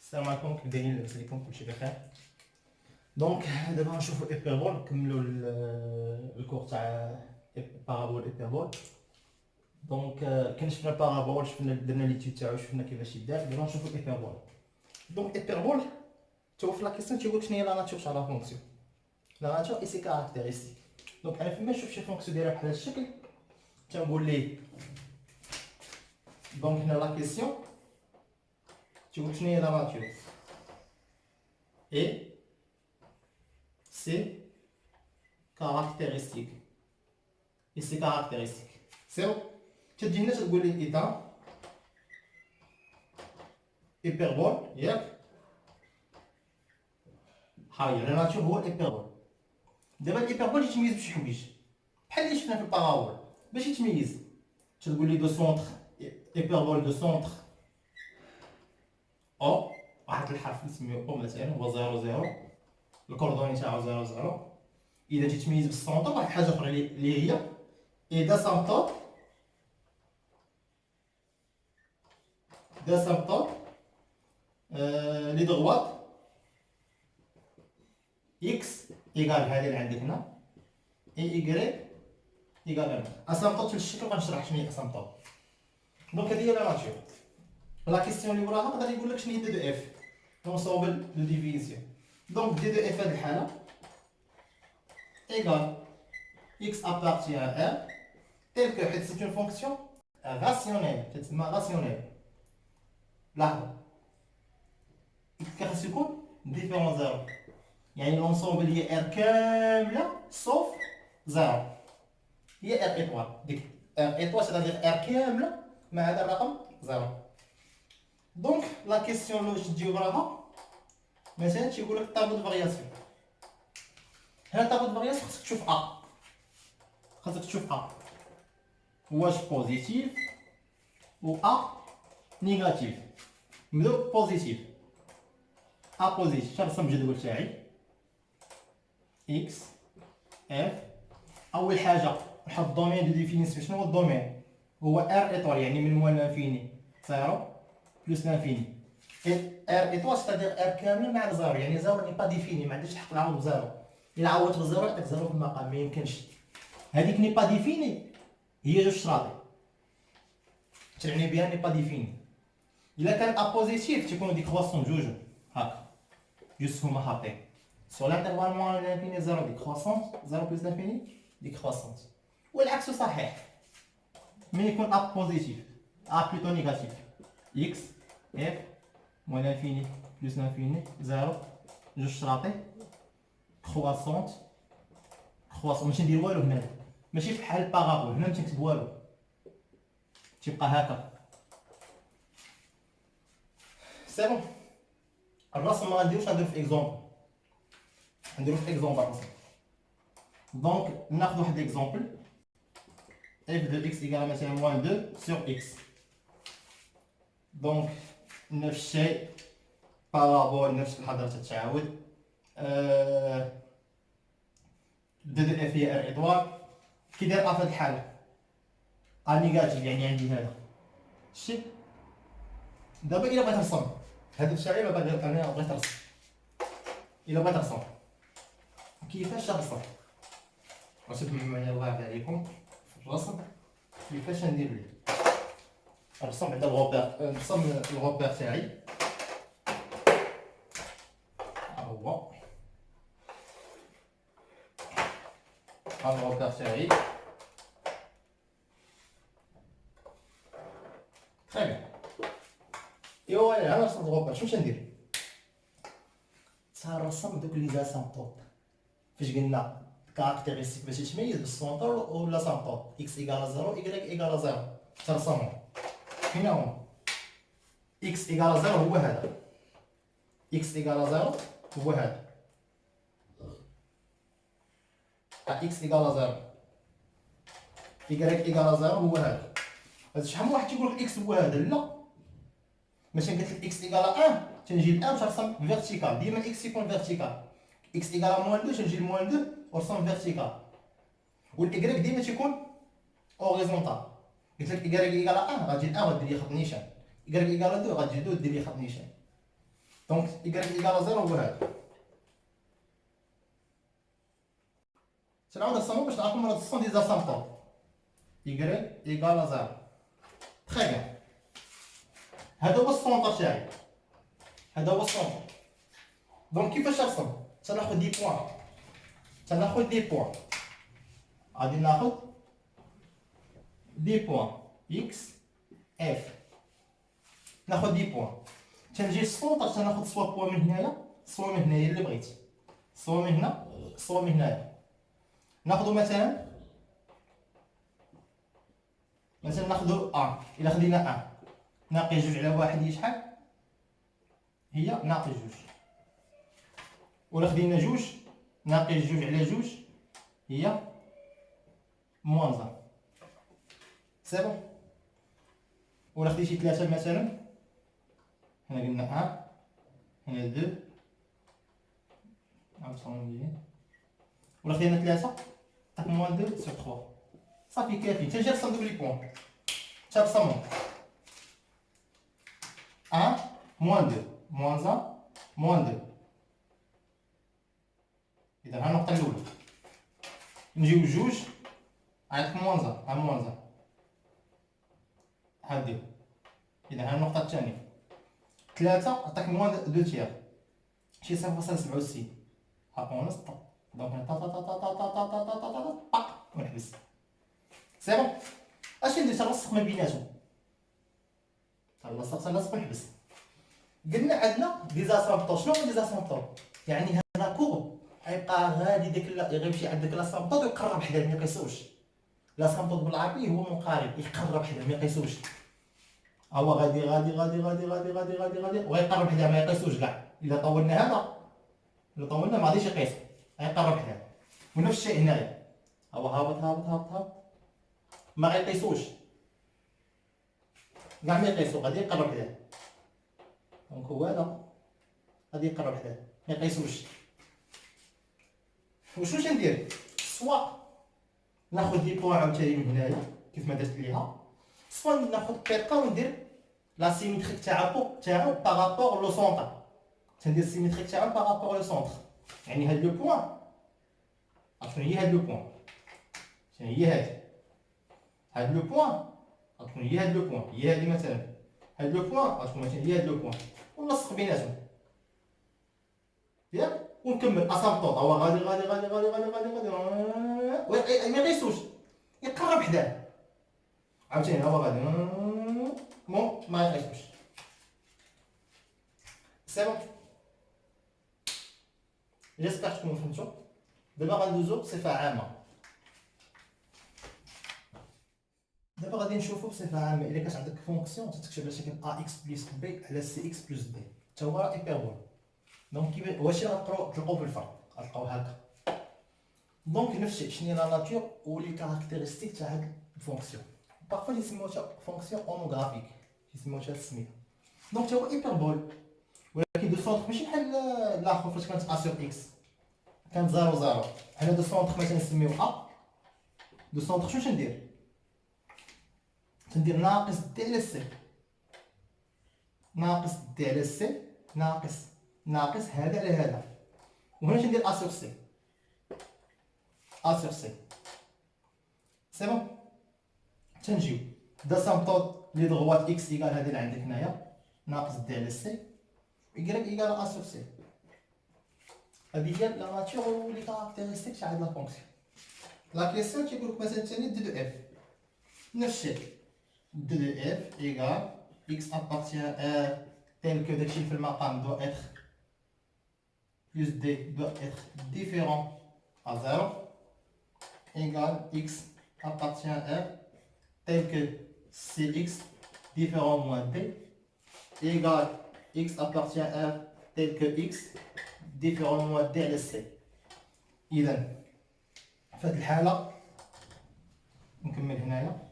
السلام عليكم، كيف دايرين؟ لاباس عليكم؟ كلشي بخير. دونك دابا غنشوفو ايبربول، نكملو الكور تاع بارابول ايبربول. دونك كان شفنا بارابول، شفنا درنا ليتيود تاعو، شفنا كيفاش يدار. دابا نشوفو ايبربول. دونك ايبربول تو في لا كيسيون تيقولك شنو هي لا ناتور تاع لا فونكسيون. لا ناتور اي سي كاركتيرستيك. دونك انا فما نشوف شي فونكسيون دايره بحال هاد الشكل تنقول ليه. دونك هنا لا كيسيون تيقولك شنو هي لا ناتور اي سي caractéristique. Et c'est caractéristique. C'est bon. تجي هنا تقول لي إذا hyperbole ياك هاي لا ناتور هو الإيبربول. دابا الإيبربول يتميز بشي حوايج بحال اللي شفنا في البارابول. باش يتميز تقول لي دو سونتر إيبربول دو سونتر أو واحد الحرف نسميو أو مثلا هو 0 0 الكوردوني تاعو 0 0. إذا تيتميز بالسونتر واحد الحاجة أخرى اللي هي إذا سامبتوط لي دغوات اكس ايكال هذه اللي عندك هنا اي ايكغيك ايكال هنا. اسامبتوط في الشكل غنشرح شنو هي اسامبتوط. دونك هذه هي لا ناتور. لا كيسيون اللي وراها يقدر يقول لك شنو هي دي دو اف اونسومبل دو ديفينيسيون. دونك دي دو اف هذه الحاله ايكال اكس ابارتي ا ار تيل كو حيت سيت اون فونكسيون راسيونيل تتسمى راسيونيل. لاحظوا خاص يكون ديفيرون زيرو، يعني لونسومبل هي ار كامله سوف زيرو، هي ار ايطوال. ديك ار ايطوال سيتادير ار كامله مع هذا الرقم زيرو. دونك لا كيسيون اللي تجي وراها مثلا تيقول لك طابو دو فارياسيون. هنا طابو دو فارياسيون خاصك تشوف ا، خاصك تشوف ا واش بوزيتيف و ا نيجاتيف. نبداو بوزيتيف. ا بوزيتيف ترسم الجدول تاعي اكس اف. اول حاجه نحط الدومين دو ديفينيسيون. شنو هو الدومين؟ هو ار ايطوال، يعني من موان لانفيني 0 بلس لانفيني. ار ايطوال ستادير ار كامل مع زيرو، يعني زيرو ني با ديفيني، ما عندكش الحق نعوض بزيرو. الا عوضت بزيرو يعطيك زيرو في المقام، ما يمكنش. هذيك ني با ديفيني هي جوج شراطي تعني بها ني با ديفيني. الا كان ا بوزيتيف تيكونوا دي كرواسون جوج هكا جوست هما حاطين sur l'intervalle moins l'infini 0 décroissante 0 plus l'infini décroissante. والعكس صحيح، مي يكون ا بوزيتيف ا بلوتو نيجاتيف x f moins l'infini plus l'infini 0 جوج شراطي كرواسونت ماشي ندير والو هنا، ماشي بحال البارابول هنا ما تنكتب والو تيبقى هكا. سي بون. الرسم ما غنديروش، غنديرو في اكزومبل، نديرو في اكزومبل الرسم. دونك ناخذ واحد اكزومبل f de x égale مثلا moins 2 sur x. دونك نفس الشيء بارابول نفس الحضره تتعاود. دو دو اف هي ار ايطوال. كي داير ا في هاد الحاله ا نيجاتيف، يعني عندي هذا الشيء. دابا الا بغيت نرسم هذا الشيء، انا بغيت نرسم، الا بغيت نرسم كيفاش نرسم؟ وسيبوا معايا الله يعافي عليكم في الرسم كيفاش ندير ليه. نرسم بعدا الغوبير، نرسم الغوبير تاعي. ها هو ها الغوبير تاعي. تري بيان. ايوا انا رسمت الغوبير، شنو تندير؟ تنرسم دوك لي زاسامبتوط فاش قلنا كاركتيرستيك باش يتميز بالسونتر ولا سامبتوط اكس ايكال 0 ايكغيك ايكال 0 ترسمهم. فين هما؟ اكس ايكال 0 هو هذا، اكس ايكال 0 هو هذا، اكس ايكال 0 ايكغيك ايكال 0 هو هذا. شحال من واحد تيقول لك اكس هو هذا، لا مثلا قلت لك اكس ايكال 1 تنجي ل 1 وترسم فيرتيكال. ديما اكس يكون فيرتيكال. اكس ايكال موان 2 تنجي لموان 2 ورسم فيرتيكال. والايكغيك ديما تيكون اوريزونتال. قلت لك ايكغيك ايكال 1 غتجي 1 غدير لي خط نيشان، ايكغيك ايكال 2 غتجي 2 دير لي خط نيشان. دونك إيكغيك إيكال زيرو هو هذا. تنعاود نرسمو باش نعرفو مرات الصون ديال زاسامبتون. إيكغيك إيكال زيرو. تخي بيان. هذا هو السونتر تاعي. هذا هو السونتر. دونك كيفاش نرسم؟ تناخد دي بوان. تناخد دي بوان. غادي ناخد دي بوان إكس إف. ناخد دي بوان. تنجي السونتر تناخد سوا بوان من هنايا سوا من هنايا اللي بغيت. سوا من هنا سوا من هنايا. ناخدو مثلا ناخدو إلا خدينا ناقص جوج على واحد هي شحال؟ هي ناقص جوج. ولا خدينا جوج ناقص جوج على جوج هي موان زان. سي بون. ولا خديتي ثلاثة مثلا، هنا قلنا هنا دو، ولا خدينا ثلاثة تاك موان دو سور تخوا. صافي كافي. تنجي نرسم دوك لي بوان. تنرسمهم موان دو موان زان موان دو. إذا ها النقطة الأولى. نجيو جوج عندك موان زان موان زان. هادي. إذا ها النقطة الثانية. ثلاثة عطاك موان دو تيغ. شي 0.67. ها ونص طق. دونك هنا طا طا طا طا طا طا طا طا طا طا طق ونحبس. سي بون. اش ندير؟ تنلصق ما بيناتهم. تنلصق ونحبس. قلنا عندنا دي زاسامبطور. شنو هما دي زاسامبطور؟ يعني هذا كورب غيبقى غادي داك غيمشي عند داك لاسامبطور ويقرب حداه ما يقيسوش. لاسامبطور بالعربي هو مقارب، يقرب حداه ما يقيسوش. هو غادي غادي غادي غادي غادي غادي غادي غادي وغيقرب حداه ما يقيسوش كاع. الا طولنا هذا الا طولنا ما غاديش يقيس، غيقرب حداه. ونفس الشيء هنايا. هو هابط هابط هابط هابط ما غيقيسوش كاع، ما يقيسو غادي يقرب حداه. دونك هو هذا غادي يقرب حداه ما يقيسوش. واش ندير؟ سوا ناخذ دي بوان عاوتاني من هنايا كيف ما درت ليها، سوا ناخذ بيركا وندير لا سيميتريك تاعو بارابور لو سونتر. تندير سيميتريك تاعو بارابور لو سونتر. يعني هاد لو بوان شنو هي هاد لو بوان؟ شنو هي هاد لو بوان؟ شنو هي هاد لو بوان؟ هي هادي مثلا. هاد لو بوان شنو مثلا هي هاد لو بوان. ونلصق بيناتهم. ياك ونكمل اسامبطور. هو غادي غادي غادي غادي غادي غادي غادي ما يقيسوش يقرب حداه. عاوتاني هو غادي بون ما يقيسوش. سي بون. جيسبر تكونوا فهمتوا. دابا غندوزو بصفه عامه. دابا غادي نشوفو بصفه عامه الا كانت عندك فونكسيون تتكتب على شكل ا اكس بلس بي على سي اكس بلس بي حتى هو راه ايبربول. دونك كيف واش غتقراو تلقاو في الفرق غتلقاو هكا. دونك نفس الشيء شنو هي لا ناتور ولي كاركتيرستيك تاع هاد الفونكسيون. بارفو يسموها فونكسيون اونوغرافيك يسموها هاد السميه. دونك تا هو ايبربول ولكن دو سونتر ماشي بحال الاخر فاش كانت ا سور اكس كانت 0 0. حنا دو سونتر مثلا نسميو ا. دو سونتر شنو ندير؟ تندير ناقص دي على سي. ناقص دي على سي ناقص هذا على هذا. وهنا تندير ا سور سي. ا سور سي. سي بون. تنجيو دا سامبطود لي دغوات اكس ايكال هادي اللي عندك هنايا ناقص دي على سي إيكغيك إيكال ا سور سي. هادي هي لا ناتور و لي كاركتيرستيك تاع هاد لا فونكسيون. لا كيسيون تيقولك مثلا ثاني دو اف نفس الشيء. دو اف إيكال اكس ابارتيان ا تيل كو داكشي في المقام دو اتر بلس دي دو اتر ديفيرون ا زيرو إيكال اكس ابارتيان ا tel que Cx différent moins d égale x appartient à f tel que x différent moins d على c. إذا في هذه الحالة نكمل هنايا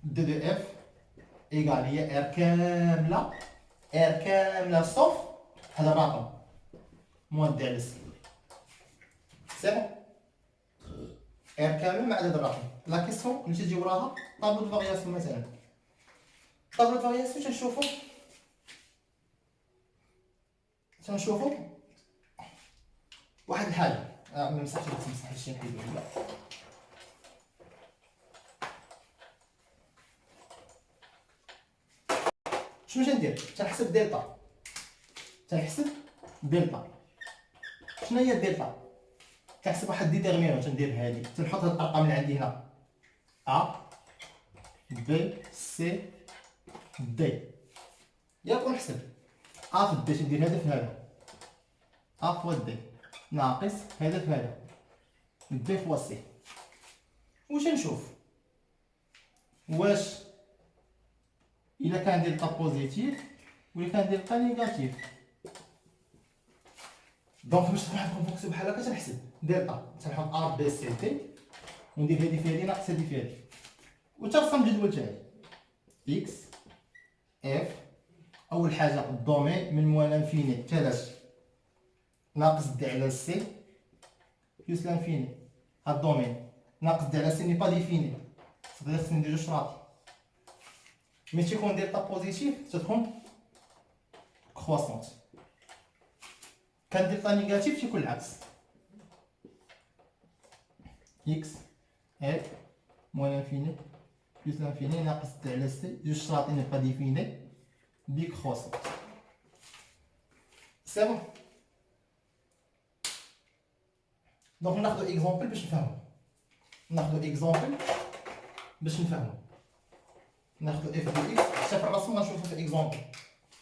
دو دو اف إيكال هي ار كاملة صوف هذا الرقم موان دي على c. سي بون. ار كامل مع عدد الرقم. لا كيسيون اللي تجي وراها طابلو دو فارياسيون مثلا. طابلو دو فارياسيون تنشوفو تنشوفوا واحد الحاجه. ما مسحتش تمسح هادشي نحيدو هنا. شنو تندير؟ تنحسب دلتا. شنو هي الدلتا؟ تنحسب واحد ديتيرمينون. تندير هادي، تنحط هاد الارقام اللي عندي هنا ا بي سي دي، ياك نحسب ا في دي. تندير هذا في هذا، ا فوا دي ناقص هذا في هذا، بي فوا سي. واش نشوف؟ واش الا كان دلتا بوزيتيف ولا كان دلتا نيجاتيف. دونك باش نروح نفونكسيو بحال هكا تنحسب دلتا، تنحط ا بي سي دي وندير هادي في هادي ناقص هادي في هادي، وترسم الجدول تاعي اكس اف. اول حاجه الدومين من موال انفيني حتى لاش ناقص دي على سي بلس لانفيني. هاد الدومين ناقص دي على سي ني با ديفيني، تقدر خصني ندير جوج شراطي. ملي تيكون دلتا بوزيتيف تتكون كرواسونت، كان دلتا نيجاتيف تيكون العكس. اكس اف موال انفيني بلس لانفيني ناقص دي على سي جوج شراطي ني با ديفيني بي كرواسونت. سي بون. دونك ناخدو اكزومبل باش نفهمو. ناخدو ناخدو اف دو اكس. حتى في الرسم غنشوفو في اكزومبل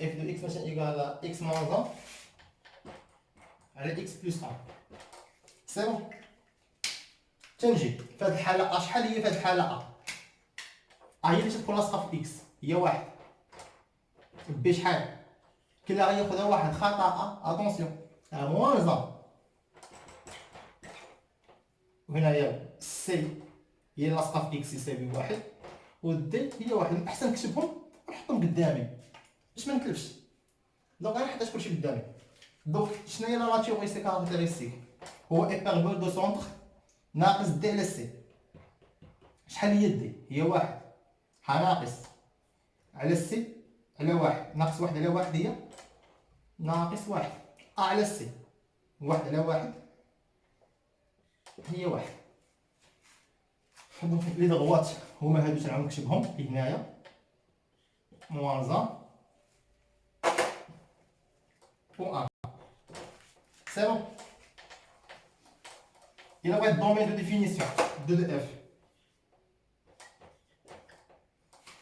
اف دو اكس مثلا ايكال اكس موان 1 على اكس بلس 1. سي بون. تنجي في هاد الحالة ا. شحال هي في هاد الحالة ا؟ هي اللي تكون لاصقة في اكس هي واحد. بي شحال؟ كلا غياخدها واحد خطأ اتونسيون موان 1. وهنا هي سي هي لاصقه في اكس يساوي واحد، والدي هي واحد. الاحسن نكتبهم ونحطهم قدامي باش ما نتلفش. دونك غنحط كلشي قدامي. دونك شنو هي لا ناتور سي كاركتيرستيك؟ هو ايبربول دو سونتر ناقص دي على سي. شحال هي دي؟ هي واحد ناقص على سي على واحد ناقص واحد على واحد هي ناقص واحد. ا على سي واحد على واحد هي واحد. دونك لي ضغوات هما هادو تنعاود نكتبهم هنايا موان 1 و 1. سي بون. إلا بغيت دومين دو ديفينيسيون دو اف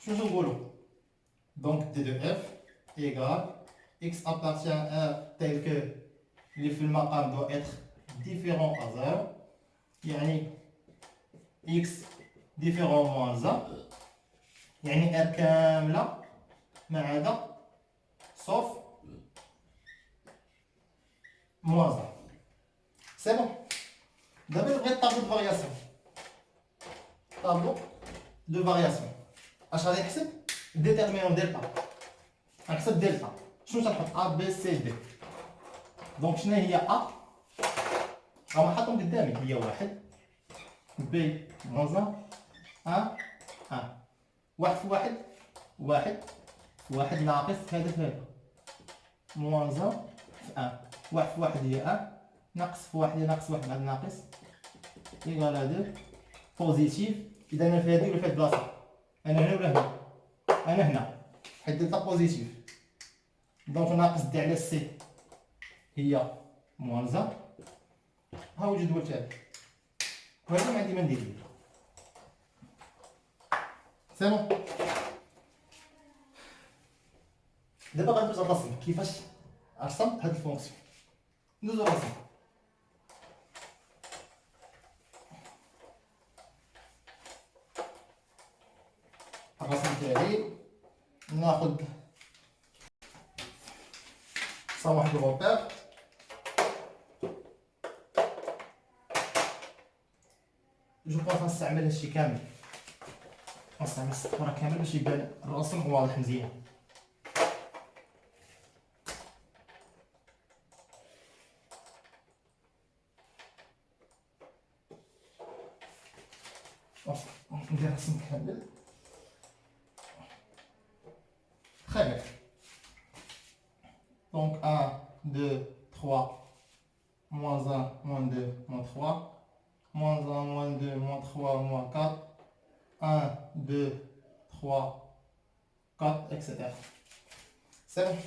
شنو تنقولو؟ دونك دي دو اف ايكال اكس ابارتيان ا تيل كو اللي في المقام دو اتر ديفيرون ا زيرو، يعني اكس ديفيرون موان 1 يعني ار كامله ما عدا صوف موان 1. سي بون. دابا بغيت طابلو دو فارياسيون. طابلو دو فارياسيون اش غادي نحسب؟ ديتيرمينون دلتا. غنحسب دلتا. شنو تنحط؟ ا بي سي دي. دونك شنو هي ا؟ راهم حاطهم قدامي هي واحد بي موان 1 1 واحد في واحد واحد في واحد ناقص هذا في هذا موان 1 في 1. واحد في واحد هي 1 ناقص في واحد هي ناقص واحد. هذا ناقص ايكال هذا بوزيتيف. اذا انا في هذه ولا في هذه البلاصه؟ انا هنا ولا هنا؟ انا هنا حيت دلتا بوزيتيف. دونك ناقص دي على سي هي موان 1. ها هو الجدول تاعي وهذا ما عندي ما ندير ليه. سي بون. دابا غندوز الرسم كيفاش ارسم هاد الفونكسيون. ندوز الرسم. الرسم تاعي ناخد واحد الروبير. جو بونس غنستعمل هادشي كامل، غنستعمل السطوره كامل باش يبان الرسم واضح مزيان. ندير رسم كامل خير. دونك 1 2, 3, moins 1, moins 2, moins 3, moins 1, moins 2, moins 3, moins 4, 1, 2, 3, 4, etc. C'est bon.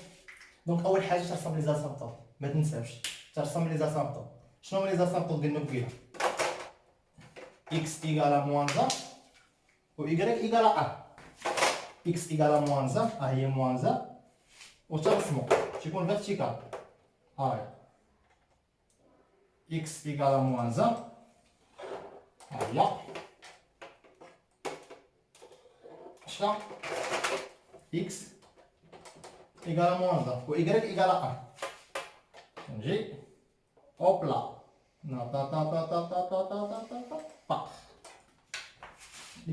Donc أول حاجة ترسم لي زاسامبتون، ما تنساوش ترسم لي زاسامبتون. شنو هما لي زاسامبتون قلنا قبيله؟ x égale moins 1 و y égale 1. x égale moins 1 ها هي moins 1 و ترسمو تيكون فيرتيكال. هاهي x égale moins 1 ها هي شحال x égale moins 1 و y égale 1. نجي hop là ta ta ta ta ta ta ta ta ta ta ta y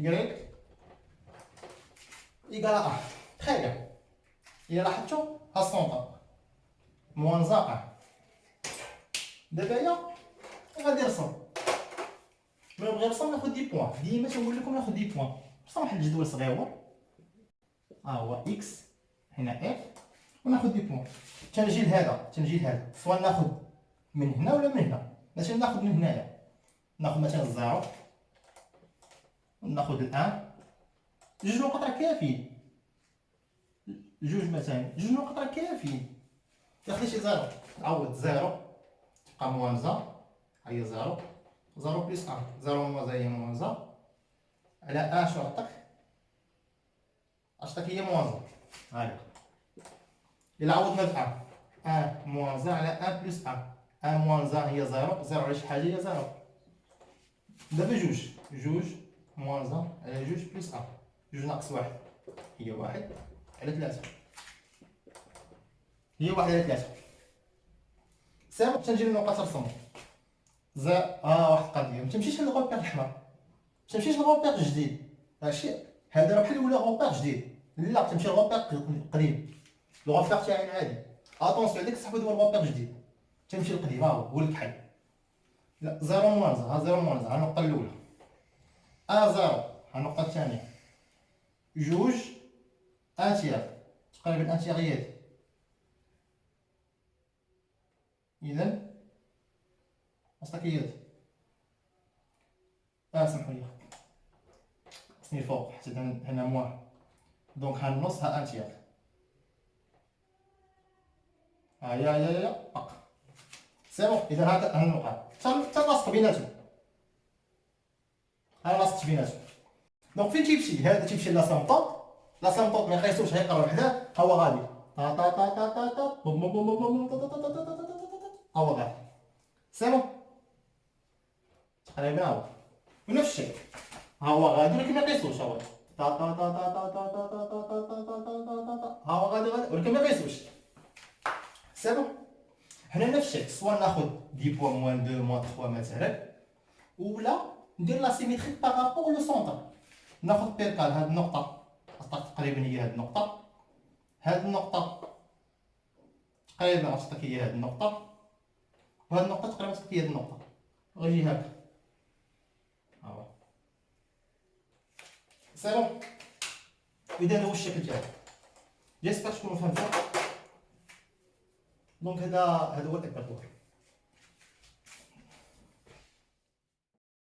égale 1. très bien. إلا لاحظتو ها السونطر moins 1. دابا غادي نرسم، ملي نبغي نرسم ناخد دي بوان. ديما تنقول لكم ناخد دي بوان. نرسم واحد الجدول صغيور ها هو اكس هنا اف وناخد دي بوان. تنجي لهذا سواء ناخد من هنا ولا من هنا. مثلا ناخد من هنايا، ناخد مثلا الزيرو وناخد الان. جوج نقط راه كافيين، جوج نقط راه كافيين. داخل شي زيرو تعوض زيرو تبقى موان 1 هي زيرو، زيرو بلس 1 زيرو موان هي موان 1 على 1 شنو عطاك هي موان 1. هاهي إلا عوضنا ب 1 موان 1 على 1 بلس 1 موان 1 هي زيرو على شي حاجة هي زيرو. دابا جوج موان 1 على جوج بلس 1 جوج ناقص 1 هي 1 على 3 هي 1 على 3. سامع تنجي للنقط نرسمو واحد القضية. متمشيش للغوبير الأحمر، متمشيش للغوبير الجديد. هادشي هذا راه بحال ولا غوبير جديد، لا تمشي للغوبير قديم. الغوبير تاعي عادي. اتونسيون هذاك الصاحب هو الغوبير جديد، تمشي للقديم. ها هو الكحل. لا زيرو موان 1 ها زيرو موان 1 ها النقطة الأولى. زيرو ها النقطة الثانية. جوج تيغ تقريبا تيغ هي هادي. إذا أصلك هي هادي. سمحوا لي خصني الفوق حيت هنا موان. دونك ها النص ها تيغ. هيا سي بون. إذا ها النقط حتى لاصق بيناتهم، ها لاصقت بيناتهم. دونك فين تيمشي؟ هذا تيمشي لاسامبطوط. لاسامبطوط ما يقيسوش غيقرب حداه. ها هو غادي تا تا تا تا تا تا بوم بوم بوم بوم تا تا تا تا تا تا. ها هو غادي سي بون تقريبا. ها هو ونفس الشيء ها هو غادي ولكن ما يقيسوش. ها هو تا تا تا تا تا تا تا تا تا تا تا تا تا. ها هو غادي ولكن ما يقيسوش. سي بون. هنا نفس الشيء سواء ناخذ دي بوان موان 2 موان 3 مثلا، ولا ندير لا سيميتريك بارابور لو سونتر. ناخذ بيركال هاد النقطة تقريبا هي هاد النقطة، هاد النقطة تقريبا عطاتك هي هاد النقطة، وهاد النقطة تقريبا عطاتك هي هاد النقطة. غيجي هكا ها هو سي بون. إذا هو الشكل تاعو. جيسبر تكونوا فهمتو. دونك هذا هو الإبراتوار.